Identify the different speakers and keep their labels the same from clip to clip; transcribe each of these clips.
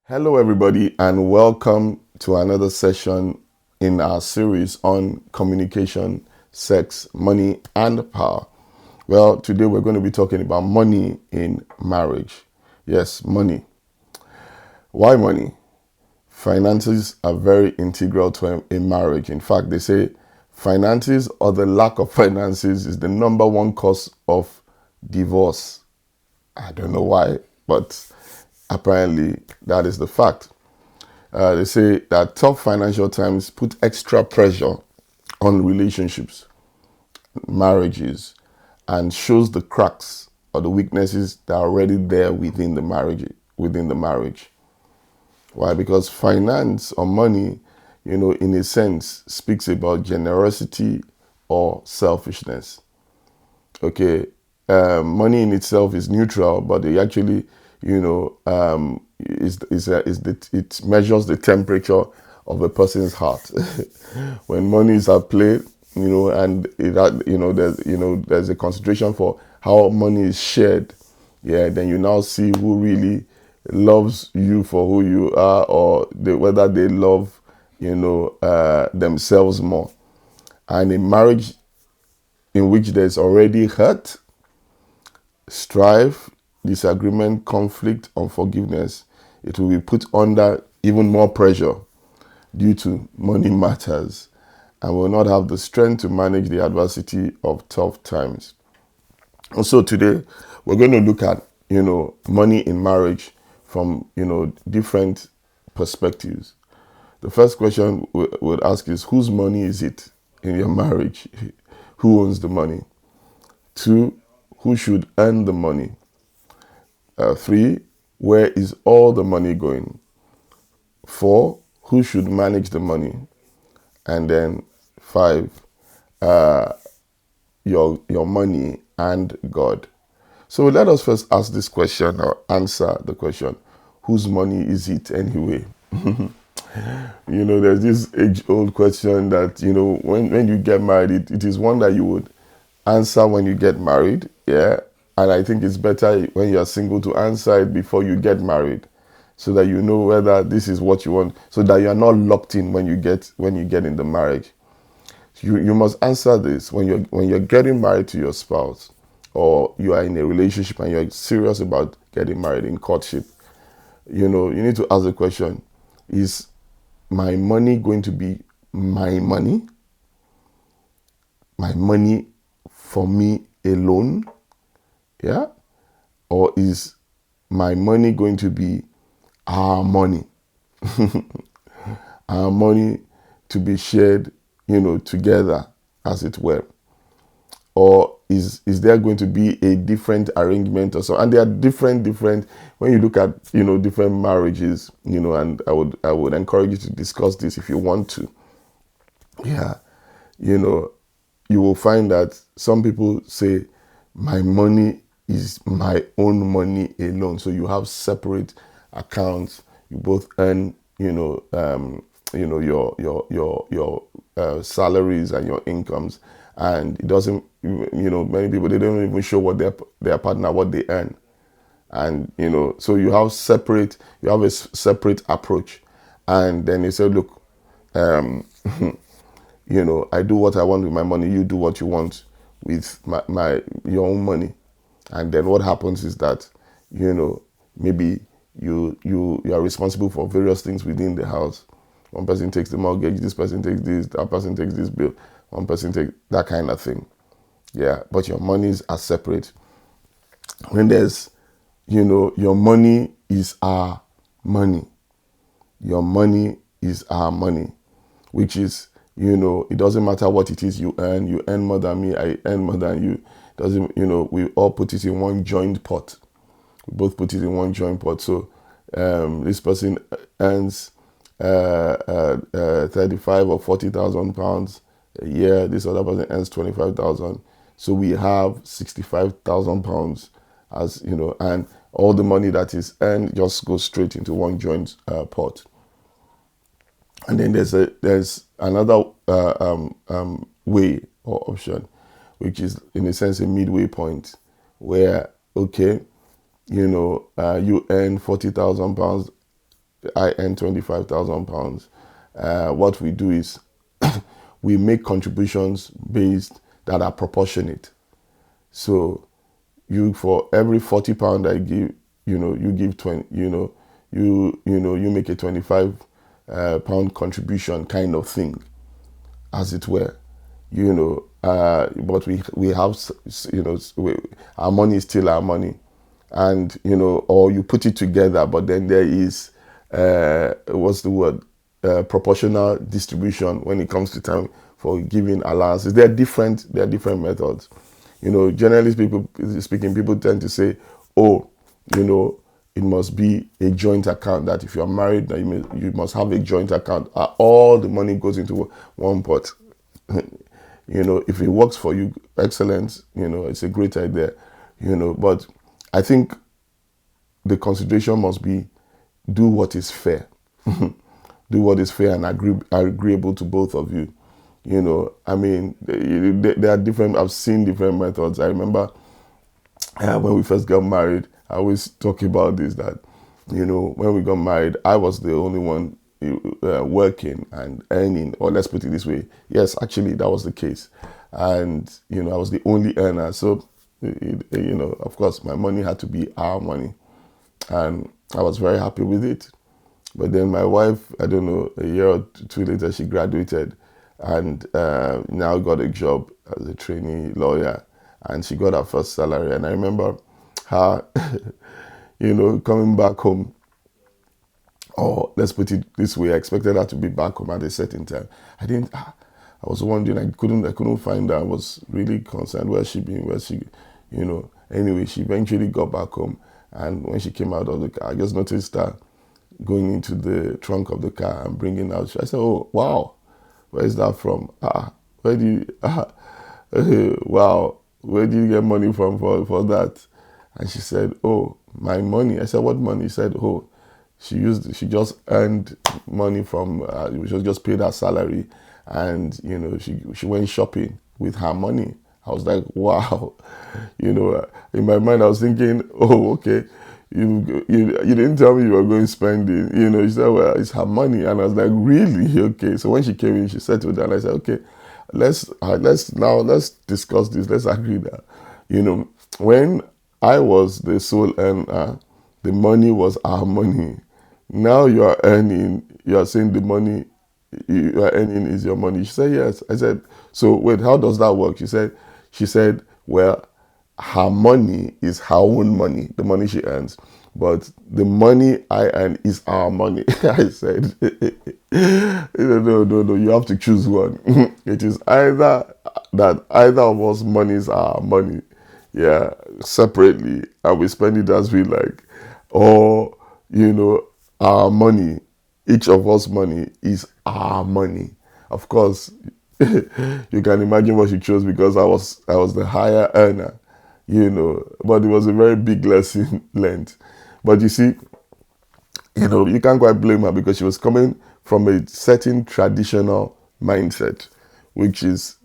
Speaker 1: Hello, everybody, and welcome to another session in our series on communication, sex, money, and power. Well, today we're going to be talking about money in marriage. Yes, money. Why money? Finances are very integral to a marriage. In fact, they say finances or the lack of finances is the number one cause of divorce. I don't know why, but apparently that is the fact. They say that tough financial times put extra pressure on relationships, marriages, and shows the cracks or the weaknesses that are already there within the marriage. Within the marriage, why? Because finance or money, in a sense, speaks about generosity or selfishness. Okay, money in itself is neutral, but it actually, it measures the temperature of a person's heart. When money is at play, and there's a consideration for how money is shared. Yeah, then you now see who really loves you for who you are, or whether they love, themselves more. And a marriage in which there's already hurt, strife, disagreement, conflict, unforgiveness, it will be put under even more pressure due to money matters and will not have the strength to manage the adversity of tough times. And so today we're going to look at, money in marriage from, different perspectives. The first question we would ask is, whose money is it in your marriage? Who owns the money? Two, who should earn the money? Three, where is all the money going? Four, who should manage the money? And then five, your money and God. So let us first ask this question or answer the question, whose money is it anyway? There's this age-old question that, when you get married, it is one that you would answer when you get married, yeah? And I think it's better when you're single to answer it before you get married, so that you know whether this is what you want, so that you're not locked in when you get in the marriage. You must answer this when you're getting married to your spouse, or you are in a relationship and you're serious about getting married in courtship. You need to ask the question, is my money going to be my money? My money for me alone? Yeah? Or is my money going to be our money? Our money to be shared, together, as it were. Or is there going to be a different arrangement or so? And there are different when you look at, different marriages, and I would encourage you to discuss this if you want to. Yeah. You will find that some people say my money is my own money alone. So you have separate accounts. You both earn, your salaries and your incomes, and it doesn't. Many people, they don't even show what their partner what they earn, and so you have a separate approach, and then they say, look, um, I do what I want with my money. You do what you want with your own money. And then what happens is that, maybe you are responsible for various things within the house. One person takes the mortgage, this person takes this, that person takes this bill, one person takes that kind of thing. Yeah, but your monies are separate. When there's, your money is our money. Your money is our money, which is, it doesn't matter what it is you earn more than me, I earn more than you. Doesn't, we all put it in one joint pot. We both put it in one joint pot. So this person earns 35 or 40,000 pounds a year. This other person earns 25,000. So we have 65,000 pounds, as and all the money that is earned just goes straight into one joint pot. And then there's another way or option, which is in a sense a midway point, where, okay, you earn 40,000 pounds I earn £25,000, what we do is we make contributions based that are proportionate. So you, for every £40 I give, you give 20, you make a 25 pound contribution kind of thing, as it were, but we have, our money is still our money, and or you put it together, but then there is what's the word, proportional distribution when it comes to time for giving allowances. There are different methods. Generally speaking, people tend to say, oh, it must be a joint account, that if you're married, that you must have a joint account. All the money goes into one pot. If it works for you, excellent. It's a great idea. But I think the consideration must be, do what is fair. Do what is fair and agreeable to both of you. I mean, there are different, I've seen different methods. I remember when we first got married, I always talk about this, that, when we got married, I was the only one working and earning, or let's put it this way. Yes, actually, that was the case. And, I was the only earner. So, of course, my money had to be our money. And I was very happy with it. But then my wife, I don't know, a year or two later, she graduated and now got a job as a trainee lawyer. And she got her first salary. And I remember her, coming back home. Or let's put it this way, I expected her to be back home at a certain time. I was wondering, I couldn't find her. I was really concerned, where's she been, Anyway, she eventually got back home. And when she came out of the car, I just noticed her going into the trunk of the car and bringing out. I said, oh, wow, where is that from? Where do you, wow, where do you get money from for that? And she said, oh, my money. I said, what money? She said, oh, she just earned money from, she just paid her salary, and, she went shopping with her money. I was like, wow. In my mind, I was thinking, oh, okay, you didn't tell me you were going spending. She said, well, it's her money. And I was like, really? Okay. So when she came in, she settled down. I said, okay, let's discuss this. Let's agree that, when I was the sole earner, the money was our money. Now you are saying the money you are earning is your money. She said, yes. I said, so wait, how does that work? She said, well, her money is her own money, the money she earns. But the money I earn is our money. I said, no, you have to choose one. It is either of us monies are our money, yeah, separately, and we spend it as we like, or, our money, each of us money is our money. Of course, you can imagine what she chose, because I was the higher earner, but it was a very big lesson learned. But you see, you can't quite blame her, because she was coming from a certain traditional mindset, which is,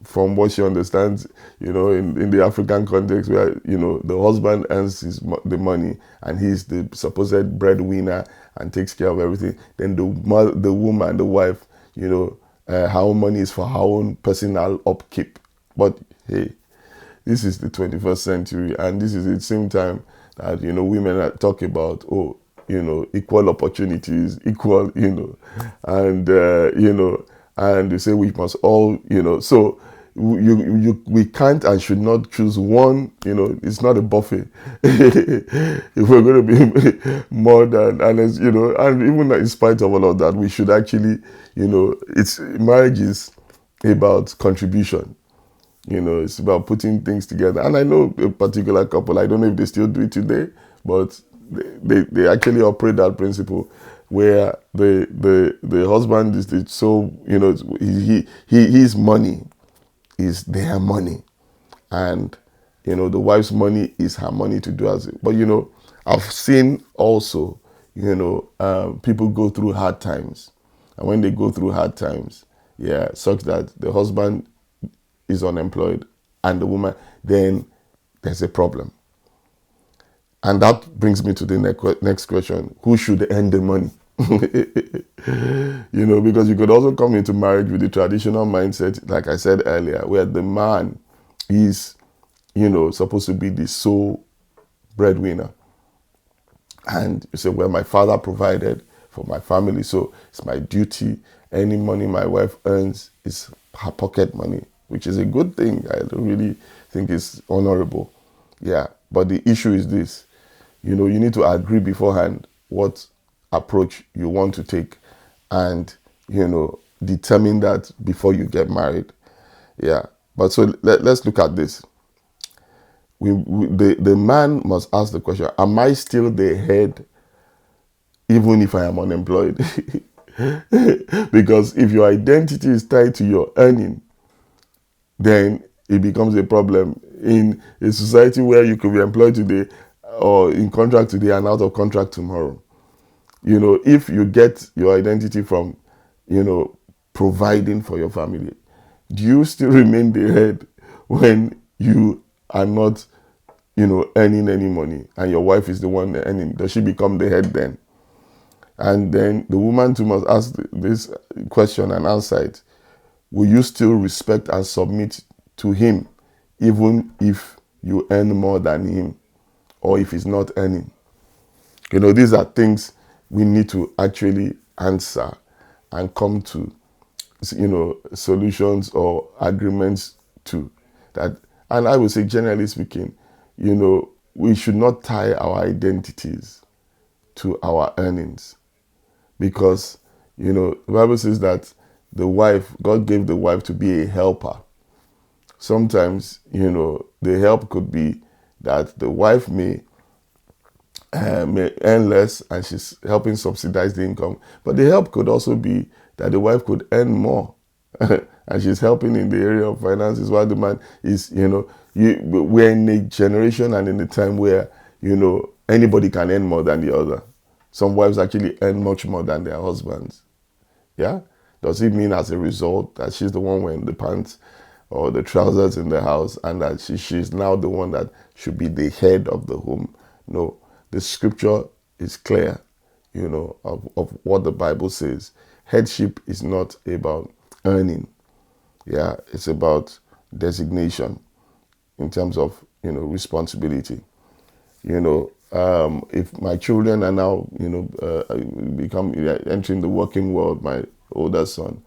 Speaker 1: from what she understands, in the African context, where, the husband earns the money and he's the supposed breadwinner and takes care of everything. Then the woman, the wife, her own money is for her own personal upkeep. But hey, this is the 21st century, and this is at the same time that, women talk about, equal opportunities, equal, and, and they say we must all, so we can't and should not choose one, it's not a buffet. If we're going to be more than, and even in spite of all of that, we should actually, marriage is about contribution. It's about putting things together. And I know a particular couple, I don't know if they still do it today, but they actually operate that principle, where the husband is his money is their money, and the wife's money is her money to do as it. But I've seen also people go through hard times, and when they go through hard times, such that the husband is unemployed and the woman, then there's a problem. And that brings me to the next question. Who should earn the money? Because you could also come into marriage with the traditional mindset, like I said earlier, where the man is, supposed to be the sole breadwinner. And you say, well, my father provided for my family, so it's my duty. Any money my wife earns is her pocket money, which is a good thing. I don't really think it's honorable. Yeah. But the issue is this, you need to agree beforehand what approach you want to take and, determine that before you get married. Yeah. But so let's look at this. The man must ask the question, am I still the head even if I am unemployed? Because if your identity is tied to your earning, then it becomes a problem in a society where you could be employed today or in contract today and out of contract tomorrow. If you get your identity from, providing for your family, do you still remain the head when you are not, earning any money and your wife is the one earning? Does she become the head then? And then the woman too must ask this question and answer it. Will you still respect and submit to him even if you earn more than him or if he's not earning? These are things we need to actually answer and come to, solutions or agreements to that. And I would say, generally speaking, we should not tie our identities to our earnings, because, the Bible says that God gave the wife to be a helper. Sometimes, the help could be that the wife may earn less and she's helping subsidize the income. But the help could also be that the wife could earn more and she's helping in the area of finances while the man is, we're in a generation and in a time where, anybody can earn more than the other. Some wives actually earn much more than their husbands. Yeah? Does it mean as a result that she's the one wearing the pants or the trousers in the house and that she's now the one that should be the head of the home? No. The scripture is clear, of what the Bible says. Headship is not about earning. Yeah, it's about designation in terms of, responsibility. If my children are now, entering the working world, my older son,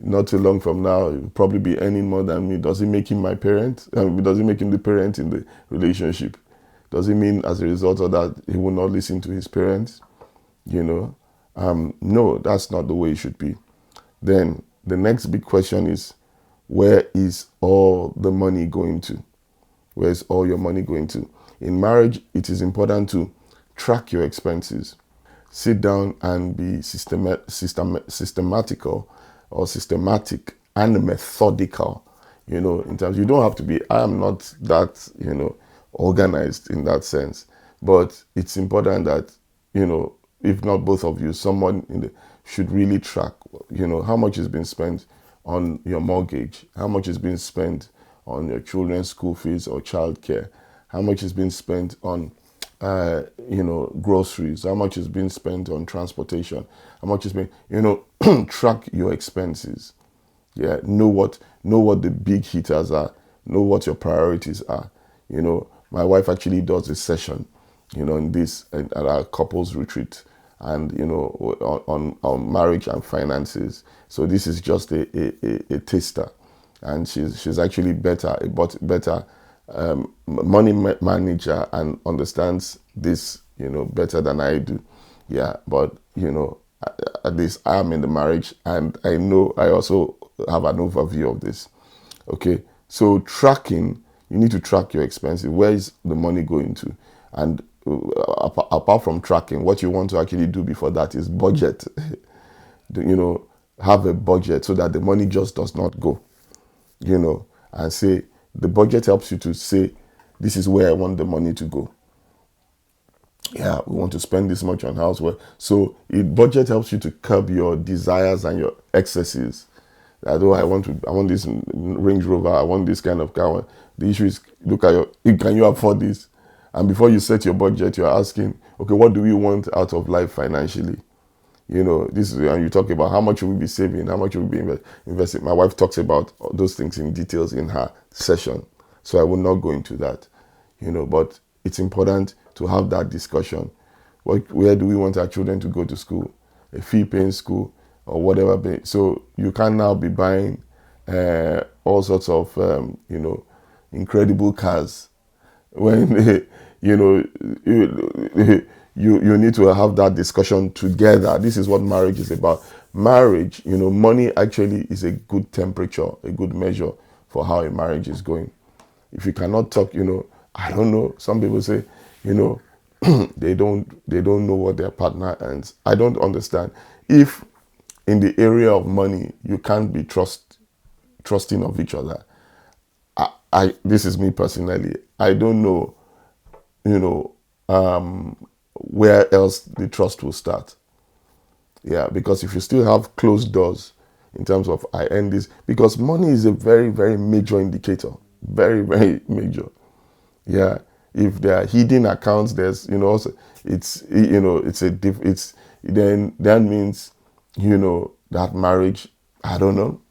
Speaker 1: not too long from now, he'll probably be earning more than me. Does it make him my parent? Does it make him the parent in the relationship? Does it mean as a result of that he will not listen to his parents? No, that's not the way it should be. Then the next big question is, where is all the money going to? Where is all your money going to? In marriage, it is important to track your expenses. Sit down and be systematical or systematic and methodical. In terms, you don't have to be, I am not that, organized in that sense. But it's important that, if not both of you, someone should really track, how much is being spent on your mortgage, how much is being spent on your children's school fees or childcare, how much is being spent on, groceries, how much is being spent on transportation, how much is being, track your expenses. Yeah, know what the big hitters are, know what your priorities are. My wife actually does a session, in this at our couples retreat, and on marriage and finances. So this is just a taster, and she's actually a better money manager and understands this better than I do. Yeah, but at least I'm in the marriage and I know I also have an overview of this. Okay, so tracking, you need to track your expenses. Where is the money going to? And apart from tracking, what you want to actually do before that is budget. Have a budget so that the money just does not go. And say, the budget helps you to say, this is where I want the money to go. Yeah, we want to spend this much on houseware. So budget helps you to curb your desires and your excesses. That, I want this Range Rover, I want this kind of car. The issue is, look at can you afford this? And before you set your budget, you're asking, okay, what do we want out of life financially? This is, and you talk about how much will we be saving, how much will we be investing. My wife talks about those things in details in her session, so I will not go into that. But it's important to have that discussion. Where do we want our children to go to school? A fee-paying school or whatever. So you can now be buying all sorts of incredible cars when you need to have that discussion together. This is what marriage is about. Marriage, money actually is a good temperature, a good measure for how a marriage is going. If you cannot talk, I don't know. Some people say, they don't know what their partner earns. I don't understand. If in the area of money you can't be trusting of each other, this is me personally. I don't know, where else the trust will start. Yeah, because if you still have closed doors in terms of I earn this, because money is a very, very major indicator, very, very major. Yeah, if there are hidden accounts, there's also then that means that marriage, I don't know,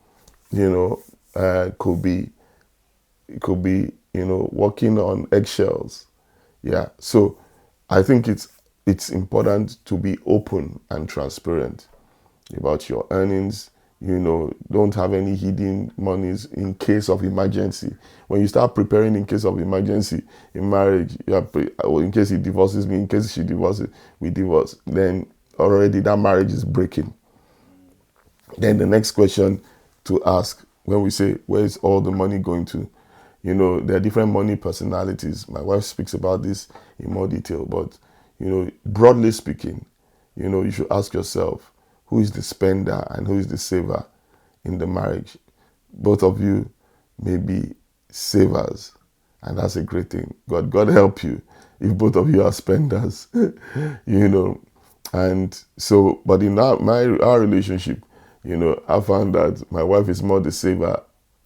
Speaker 1: could be walking on eggshells. Yeah, so I think it's important to be open and transparent about your earnings. Don't have any hidden monies in case of emergency. When you start preparing in case of emergency in marriage, in case he divorces me, in case she divorces, we divorce, then already that marriage is breaking. Then the next question to ask when we say, where is all the money going to? There are different money personalities. My wife speaks about this in more detail, but, broadly speaking, you should ask yourself, who is the spender and who is the saver in the marriage? Both of you may be savers, and that's a great thing. God help you if both of you are spenders, And so, but in our relationship, I found that my wife is more the saver,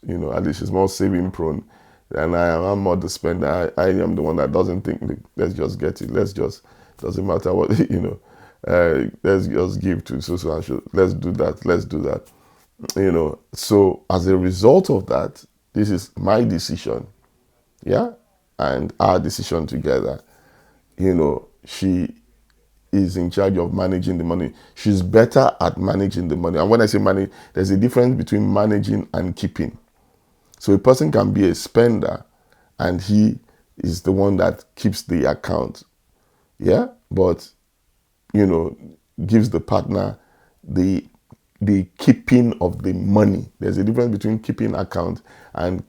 Speaker 1: at least she's more saving prone than I am. I'm more the spender. I am the one that doesn't think, let's just get it. Doesn't matter what, let's just give to so and so. Let's do that. So as a result of that, this is my decision. Yeah. And our decision together. She is in charge of managing the money. She's better at managing the money. And when I say manage, there's a difference between managing and keeping. So a person can be a spender and he is the one that keeps the account. Yeah, but gives the partner the keeping of the money. There's a difference between keeping account and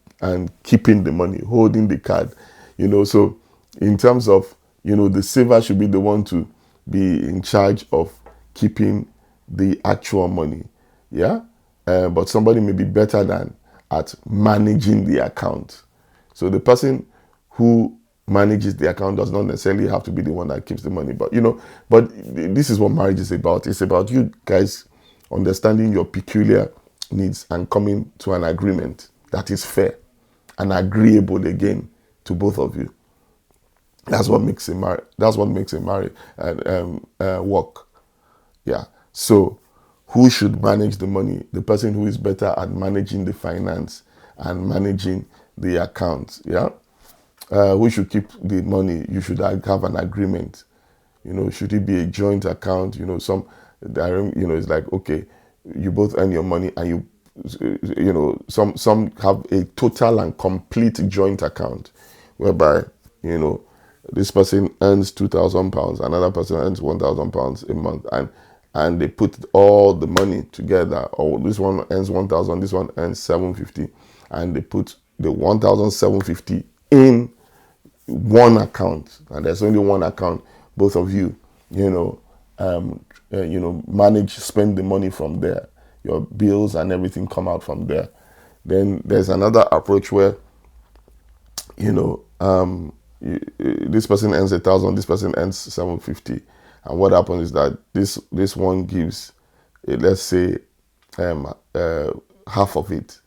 Speaker 1: keeping the money, holding the card. So in terms of the saver should be the one to be in charge of keeping the actual money. Yeah, but somebody may be better than at managing the account. So the person who manages the account does not necessarily have to be the one that keeps the money. But but this is what marriage is about. It's about you guys understanding your peculiar needs and coming to an agreement that is fair and agreeable again to both of you. That's what makes a marriage. That's what makes a marriage work. Yeah. So, who should manage the money? The person who is better at managing the finance and managing the accounts. Yeah. Who should keep the money? You should have an agreement. Should it be a joint account? It's like, okay, you both earn your money and some have a total and complete joint account whereby, this person earns £2,000, another person earns £1,000 a month, and they put all the money together. Or this one earns 1,000, this one earns 750, and they put the 1,750 in one account, and there's only one account. Both of you, manage, spend the money from there. Your bills and everything come out from there. Then there's another approach where, this person earns 1,000, this person earns 750, and what happens is that this one gives, let's say, half of it,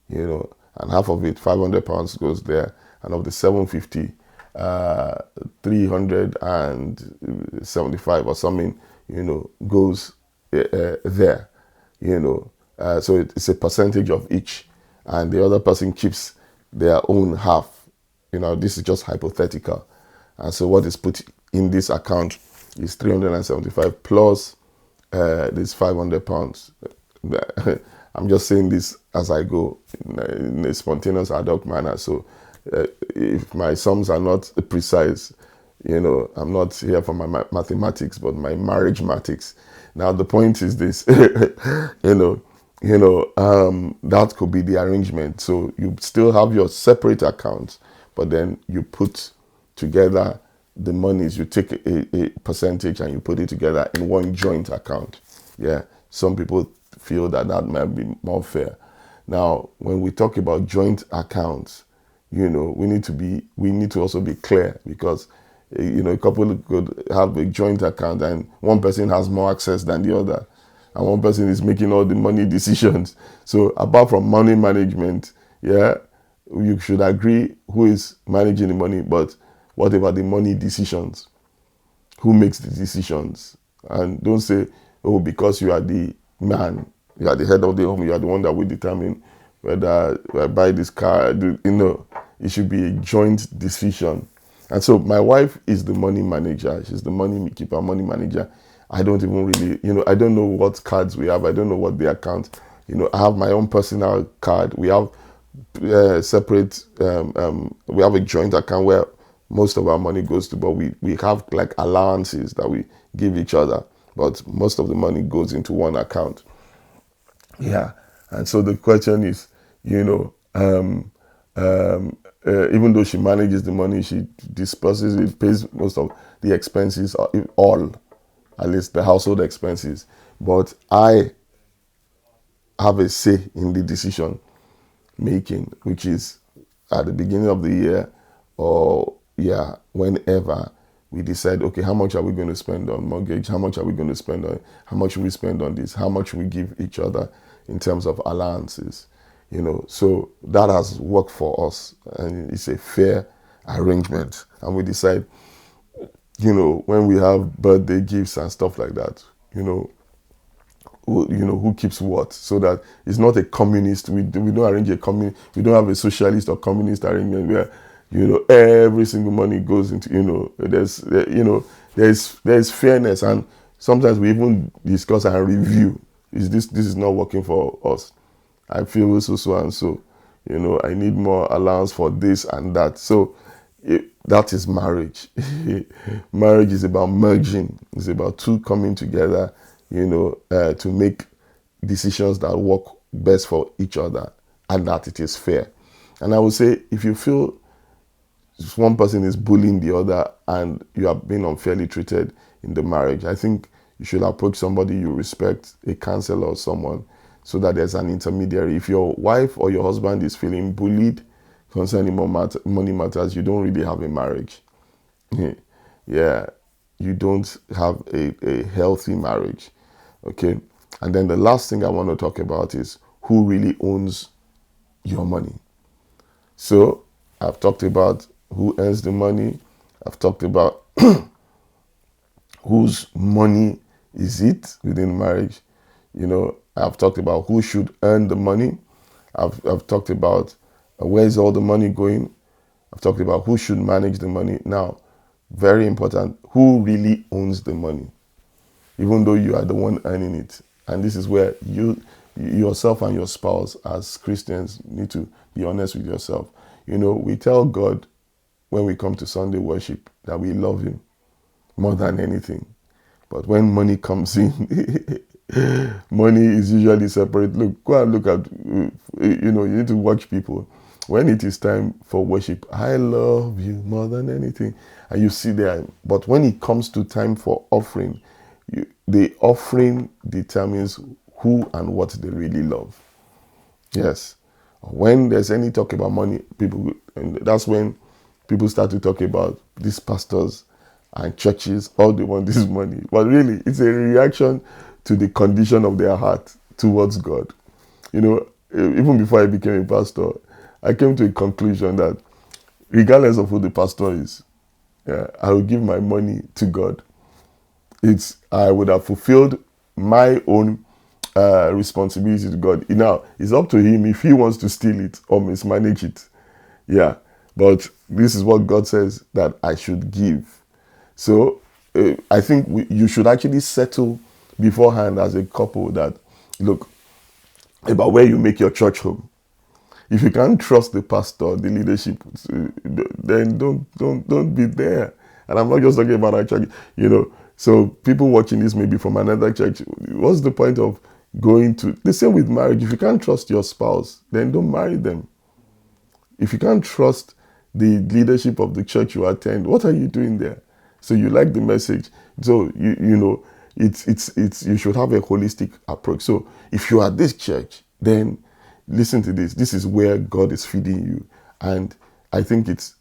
Speaker 1: and half of it, £500 goes there, and of the 750, uh, 375 or something, goes there, so it's a percentage of each, and the other person keeps their own half. This is just hypothetical. And so what is put in this account is 375 plus this £500. I'm just saying this as I go in a spontaneous ad hoc manner. So if my sums are not precise, I'm not here for my mathematics, but my marriage matics. Now the point is this, that could be the arrangement. So you still have your separate accounts, but then you put together the monies. You take a percentage and you put it together in one joint account. Yeah, some people feel that might be more fair. Now, when we talk about joint accounts, we need to also be clear, because a couple could have a joint account and one person has more access than the other, and one person is making all the money decisions. So apart from money management, yeah, you should agree who is managing the money, but what about the money decisions? Who makes the decisions? And don't say, oh, because you are the man, you are the head of the home, you are the one that will determine whether I buy this car. It should be a joint decision. And so my wife is the money manager. She's the money keeper, money manager. I don't even really, I don't know what cards we have. I don't know what the account. I have my own personal card. We have separate, we have a joint account where most of our money goes to, but we have like allowances that we give each other. But most of the money goes into one account. Yeah. And so the question is, even though she manages the money, she disperses it, pays most of the expenses, all, at least the household expenses. But I have a say in the decision making, which is at the beginning of the year, or whenever we decide, okay, how much are we going to spend on mortgage? How much are we going to spend on? How much should we spend on this? How much we give each other in terms of allowances? So that has worked for us, and it's a fair arrangement. And we decide, when we have birthday gifts and stuff like that, who keeps what, so that it's not a communist. We don't arrange a communist. We don't have a socialist or communist arrangement where every single money goes into, there's fairness, and sometimes we even discuss and review. This is not working for us. I feel so and so. I need more allowance for this and that. So that is marriage. Marriage is about merging. It's about two coming together, to make decisions that work best for each other, and that it is fair. And I would say, if you feel one person is bullying the other and you are being unfairly treated in the marriage, I think you should approach somebody you respect, a counselor or someone, so that there's an intermediary. If your wife or your husband is feeling bullied concerning money matters, you don't really have a marriage. Yeah, you don't have a healthy marriage. Okay. And then the last thing I want to talk about is who really owns your money. So I've talked about who earns the money. I've talked about whose money is it within marriage. I've talked about who should earn the money. I've talked about where is all the money going. I've talked about who should manage the money. Now, very important, who really owns the money, even though you are the one earning it. And this is where yourself and your spouse as Christians need to be honest with yourself. We tell God when we come to Sunday worship that we love him more than anything. But when money comes in, money is usually separate. Look, go and look at, you need to watch people. When it is time for worship, I love you more than anything. And you see there. But when it comes to time for offering, the offering determines who and what they really love. Yes. When there's any talk about money, and that's when people start to talk about these pastors and churches, all they want is money. But really, it's a reaction to the condition of their heart towards God. Even before I became a pastor, I came to a conclusion that regardless of who the pastor is, Yeah, I will give my money to God. I would have fulfilled my own responsibility to God. Now, it's up to him if he wants to steal it or mismanage it. Yeah, but this is what God says that I should give. So I think you should actually settle beforehand as a couple that, look, about where you make your church home. If you can't trust the pastor, the leadership, then don't be there. And I'm not just talking about our church, So people watching this maybe from another church, what's the point of going to the same with marriage? If you can't trust your spouse, then don't marry them. If you can't trust the leadership of the church you attend, what are you doing there? So you like the message. So it's you should have a holistic approach. So if you are this church, then listen to this. This is where God is feeding you. And I think it's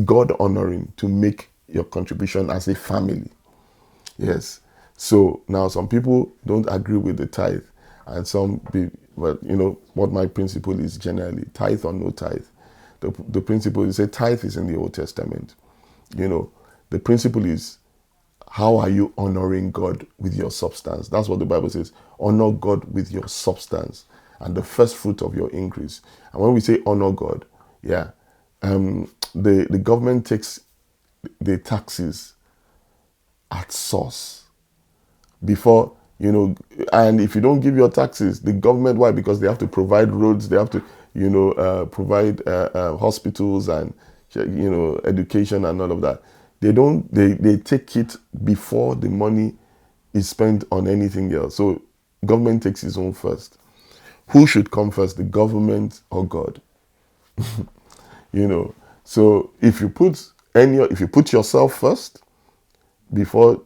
Speaker 1: God honoring to make your contribution as a family. Yes. So now some people don't agree with the tithe, and but what my principle is generally tithe or no tithe. The principle is tithe is in the Old Testament. The principle is, how are you honoring God with your substance? That's what the Bible says. Honor God with your substance and the first fruit of your increase. And when we say honor God, the government takes the taxes at source before, and if you don't give your taxes, the government, why? Because they have to provide roads, they have to, provide hospitals and, education and all of that. They take it before the money is spent on anything else. So government takes its own first. Who should come first, the government or God? So if you put yourself first before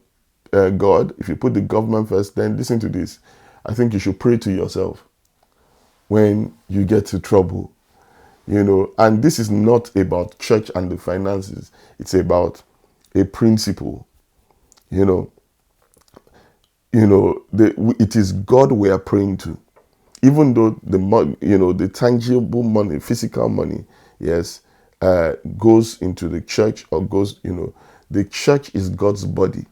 Speaker 1: God, if you put the government first, then listen to this. I think you should pray to yourself when you get to trouble. And this is not about church and the finances. It's about a principle. It is God we are praying to. Even though the tangible money, physical money, yes, goes into the church or goes, the church is God's body,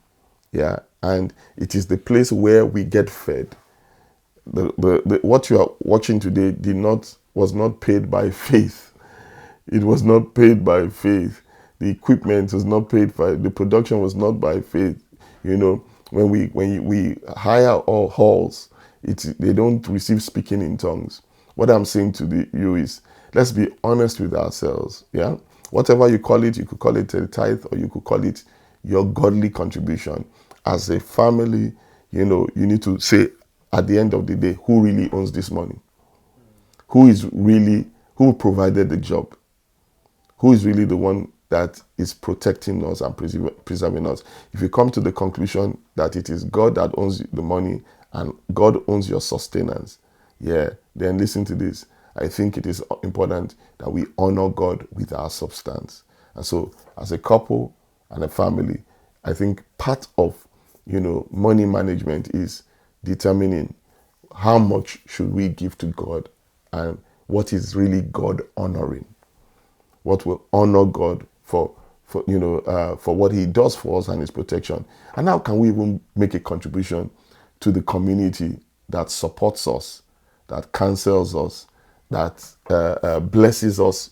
Speaker 1: yeah, and it is the place where we get fed. What you are watching today was not paid by faith. It was not paid by faith. The equipment was not paid by, the production was not by faith. When we hire all halls, they don't receive speaking in tongues. What I'm saying to you is, let's be honest with ourselves. Yeah, whatever you call it, you could call it a tithe, or you could call it your godly contribution. As a family, you need to say at the end of the day, who really owns this money? Who provided the job? Who is really the one that is protecting us and preserving us? If you come to the conclusion that it is God that owns the money and God owns your sustenance, then listen to this. I think it is important that we honor God with our substance. And so as a couple and a family, I think part of, money management is determining how much should we give to God and what is really God honoring. What will honor God for what he does for us and his protection. And how can we even make a contribution to the community that supports us, that counsels us, that blesses us,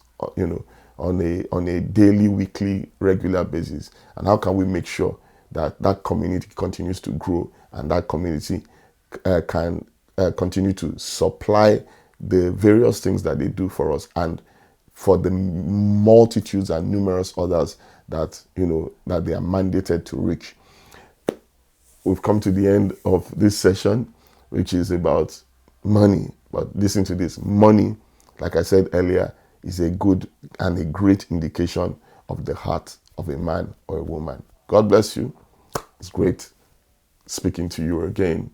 Speaker 1: on a daily, weekly, regular basis? And how can we make sure that community continues to grow and that community can continue to supply the various things that they do for us and for the multitudes and numerous others that that they are mandated to reach. We've come to the end of this session, which is about money. But listen to this: money, like I said earlier, is a good and a great indication of the heart of a man or a woman. God bless you. It's great speaking to you again.